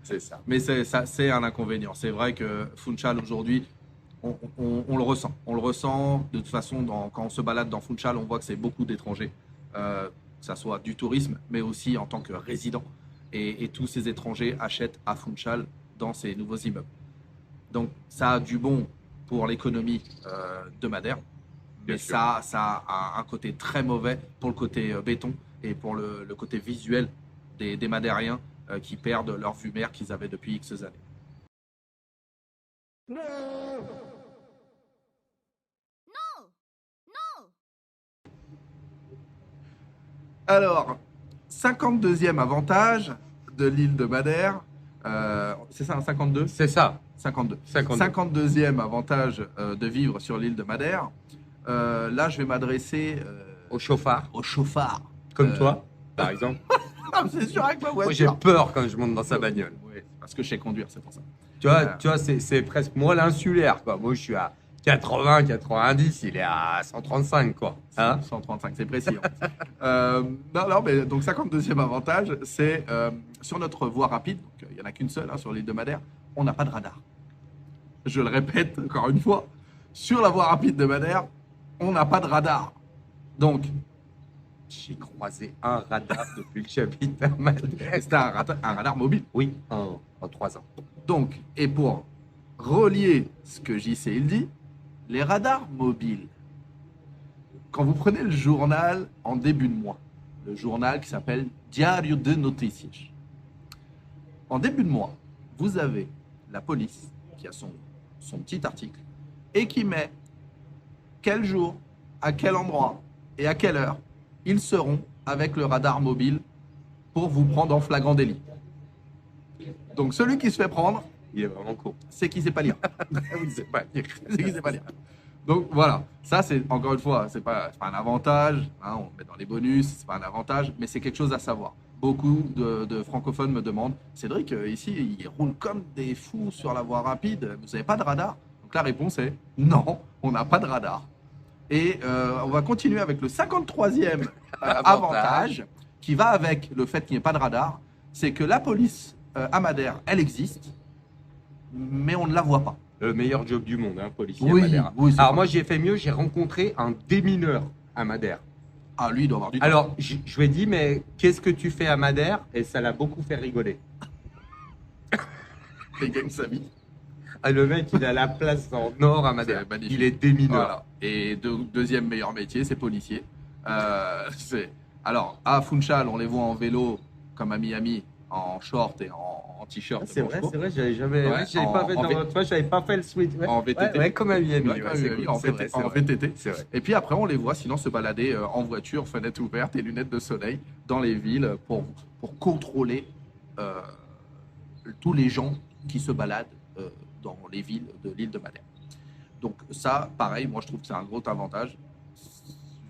C'est ça. Mais c'est un inconvénient. C'est vrai que Funchal aujourd'hui, on le ressent. On le ressent de toute façon quand on se balade dans Funchal, on voit que c'est beaucoup d'étrangers, que ça soit du tourisme, mais aussi en tant que résident. Et tous ces étrangers achètent à Funchal dans ces nouveaux immeubles. Donc ça a du bon pour l'économie de Madère, mais ça a un côté très mauvais pour le côté béton et pour le côté visuel des Madériens qui perdent leur vue mer qu'ils avaient depuis X années. Non! Alors, 52e avantage de l'île de Madère. C'est ça, un 52? C'est ça. 52. 52e 52e avantage de vivre sur l'île de Madère. Là, je vais m'adresser Au chauffard. au chauffard. Comme toi, par exemple. Ah, c'est sûr, avec ma Moi, j'ai voiture. peur quand je monte dans sa bagnole. Oui, parce que je sais conduire, c'est pour ça. Tu vois, c'est presque moi l'insulaire, quoi. Moi, je suis à 80, 90, il est à 135, quoi. Hein? 135, c'est précis. Non, mais donc 52e avantage, c'est sur notre voie rapide, donc il n'y en a qu'une seule sur l'île de Madère, on n'a pas de radar. Je le répète encore une fois, sur la voie rapide de Madère, on n'a pas de radar. Donc, J'ai croisé un radar depuis que j'habite à Madère. C'était un radar mobile. Oui, en 3 ans. Donc, et pour relier ce que JC il dit, les radars mobiles, quand vous prenez le journal en début de mois, le journal qui s'appelle Diario de Noticias, en début de mois, vous avez la police qui a son petit article et qui met quel jour, à quel endroit et à quelle heure ils seront avec le radar mobile pour vous prendre en flagrant délit. Donc celui qui se fait prendre, Il est vraiment con. c'est qu'il ne sait pas lire. Il sait pas lire. C'est qu'il sait pas lire. Donc voilà, ça c'est encore une fois, c'est pas un avantage, hein, on le met dans les bonus, c'est pas un avantage, mais c'est quelque chose à savoir. Beaucoup de francophones me demandent, Cédric, ici ils roulent comme des fous sur la voie rapide, vous n'avez pas de radar? Donc la réponse est non, on n'a pas de radar. Et on va continuer avec le 53e avantage qui va avec le fait qu'il n'y ait pas de radar, c'est que la police à Madère, elle existe, mais on ne la voit pas. Le meilleur job du monde, hein, policier Oui, à Madère. oui, c'est Alors pas- moi, j'ai fait mieux, j'ai rencontré un démineur à Madère. Ah, lui, il doit avoir du temps. Alors, je lui ai dit, mais qu'est-ce que tu fais à Madère? Et ça l'a beaucoup fait rigoler. Il gagne sa vie. Ah, le mec, il a la place en or à Madère. C'est magnifique. Il est démineur. Voilà. Et deuxième meilleur métier, c'est policier. Alors, à Funchal, on les voit en vélo, comme à Miami, en short et en t-shirt. Ah, c'est manche courte. vrai, j'avais jamais. Ouais, j'avais pas en- fait en dans V- votre fois, j'avais pas fait le switch. Ouais. En VTT. Ouais, comme à Miami. Ouais, ouais, comme c'est Miami, cool. en C'est vrai, c'est en vrai. VTT. C'est vrai. Et puis après, on les voit sinon se balader en voiture, fenêtre ouverte et lunettes de soleil dans les villes pour contrôler tous les gens qui se baladent dans les villes de l'île de Madère. Donc ça, pareil, moi je trouve que c'est un gros avantage.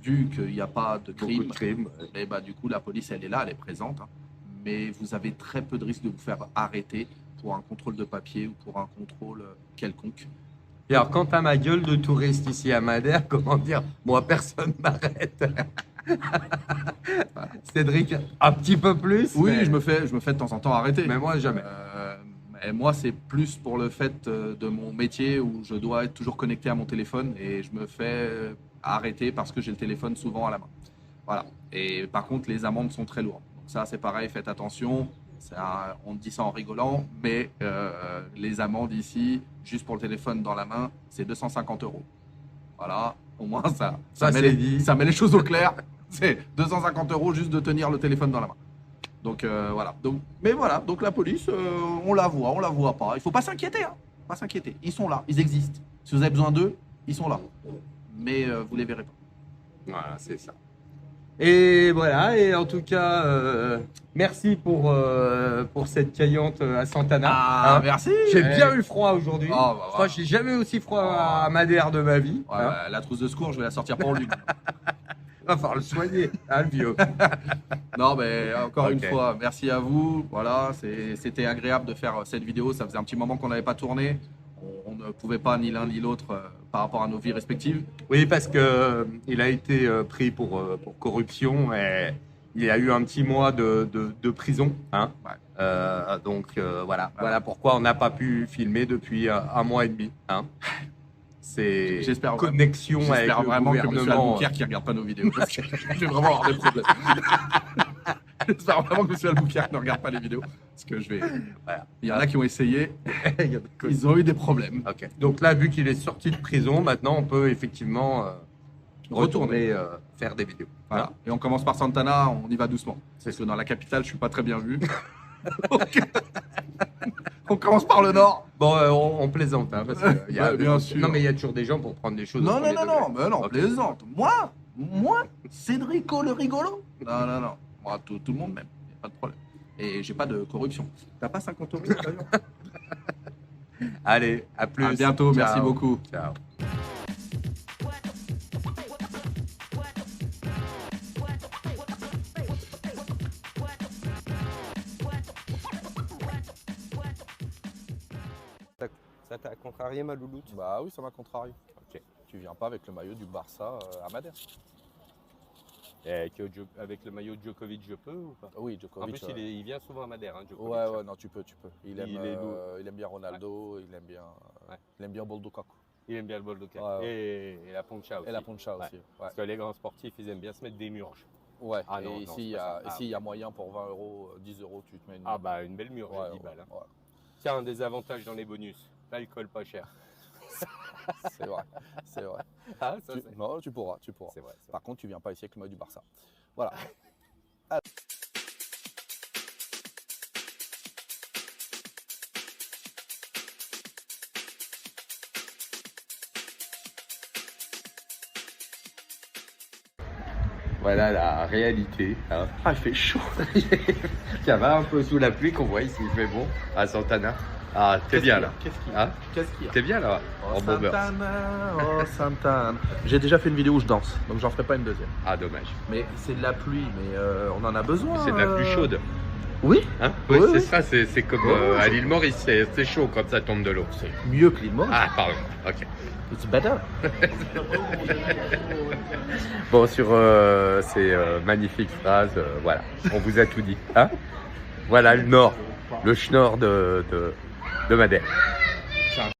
Vu qu'il n'y a pas de Beaucoup crime, de crimes. et bah, du coup la police elle est là, elle est présente. Hein. Mais vous avez très peu de risques de vous faire arrêter pour un contrôle de papier ou pour un contrôle quelconque. Et alors, quant à ma gueule de touriste ici à Madère, comment dire, moi, personne m'arrête. Cédric, un petit peu plus. Oui, mais, je me fais de temps en temps arrêter. mais moi, jamais. Et moi, c'est plus pour le fait de mon métier où je dois être toujours connecté à mon téléphone et je me fais arrêter parce que j'ai le téléphone souvent à la main. Voilà. Et par contre, les amendes sont très lourdes. Donc ça, c'est pareil, faites attention. On dit ça en rigolant, mais les amendes ici, juste pour le téléphone dans la main, c'est 250 €. Voilà, au moins Ça, c'est dit. ça met les choses au clair. C'est 250 € juste de tenir le téléphone dans la main. Donc voilà. Mais voilà, donc la police, on la voit pas. Il faut pas s'inquiéter, hein. Pas s'inquiéter. Ils sont là, ils existent. Si vous avez besoin d'eux, ils sont là. Mais vous les verrez pas. Voilà, c'est ça. Et voilà, et en tout cas, merci pour cette caillante à Santana. Hein. merci. J'ai bien eu froid aujourd'hui. Oh, bah, Je crois voilà. que j'ai jamais eu aussi froid à Madère de ma vie. Ouais, hein. la trousse de secours, je vais la sortir pour lui. Va falloir le soigner, hein, le vieux. Non, mais encore une Ok. fois, merci à vous. Voilà, c'était agréable de faire cette vidéo. Ça faisait un petit moment qu'on n'avait pas tourné. On ne pouvait pas ni l'un ni l'autre par rapport à nos vies respectives. Oui, parce que il a été pris pour corruption et il y a eu un petit mois de prison. Hein. Ouais. Donc voilà pourquoi on n'a pas pu filmer depuis un mois et demi. Hein. C'est J'espère connexion avec J'espère le vraiment que M. gouvernement. Albouquerque qui ne regarde pas nos vidéos. Parce que je vais vraiment avoir des problèmes. J'espère vraiment que M. Albouquerque ne regarde pas les vidéos. Parce que je vais. Voilà. Il y en a qui ont essayé. Il y a- Ils ont eu des problèmes. Ok. Donc là, vu qu'il est sorti de prison, maintenant on peut effectivement retourner faire des vidéos. Voilà. Et on commence par Santana, on y va doucement. Parce que dans la capitale, je suis pas très bien vu. Donc, on commence par le nord. Bon, on plaisante, hein, parce que y a, Ouais, bien sûr. Non, mais il y a toujours des gens pour prendre des choses. au Non, premier non, non, degré. non, mais non, Ok. plaisante. Moi, Cédrico le rigolo. Non, non, non. Moi, tout le monde m'aime. Y a pas de problème. Et j'ai pas de corruption. T'as pas 50 € d'ailleurs. Allez, à plus. À bientôt, Ciao. merci beaucoup. Ciao. Ça t'a contrarié ma louloute? Bah oui, ça m'a contrarié. Ok. Tu viens pas avec le maillot du Barça à Madère. Avec le maillot de Djokovic, je peux ou pas? Oui, En Djokovic. plus, il vient souvent à Madère, hein, Djokovic. Ouais, non, tu peux. Il aime, Il est doux. il aime bien Ronaldo, il Ouais. aime bien Boldo Kaku. Il aime bien le bol de Ouais, ouais. Et la poncha aussi. Et la Poncha aussi. Ouais. Parce que les grands sportifs, ils aiment bien se mettre des murges. Ouais, Ah et non, non, ici, c'est il y pas a, ça. ici, il y a moyen pour 20 euros, 10 euros, tu te mets une. Ah bah une belle mûre, Ouais, 10 balles. Hein. ouais, Tiens, un des avantages dans les bonus, l'alcool pas cher. c'est vrai, c'est vrai. Ah, ça, Non, tu pourras. c'est vrai. c'est vrai. Par contre, tu viens pas ici avec le maillot du Barça. Voilà. Voilà la réalité. Hein. Ah, il fait chaud. Ça va un peu sous la pluie qu'on voit ici, il fait bon à Santana. Ah, t'es bien là. Qu'est-ce qu'il y Hein a Qu'est-ce qu'il y a T'es bien là en bon beurre. Santana. J'ai déjà fait une vidéo où je danse, donc j'en ferai pas une deuxième. Ah, dommage. Mais c'est de la pluie, mais on en a besoin. C'est de la pluie chaude. Oui, Hein Oui, oui, c'est oui. ça, c'est comme Oui, à l'île Maurice, c'est chaud quand ça tombe de l'eau. c'est mieux que l'île Maurice. Ah, pardon, ok. It's better. Bon, sur ces magnifiques phrases, voilà, on vous a tout dit. Hein voilà le nord, le schnorr de Madère.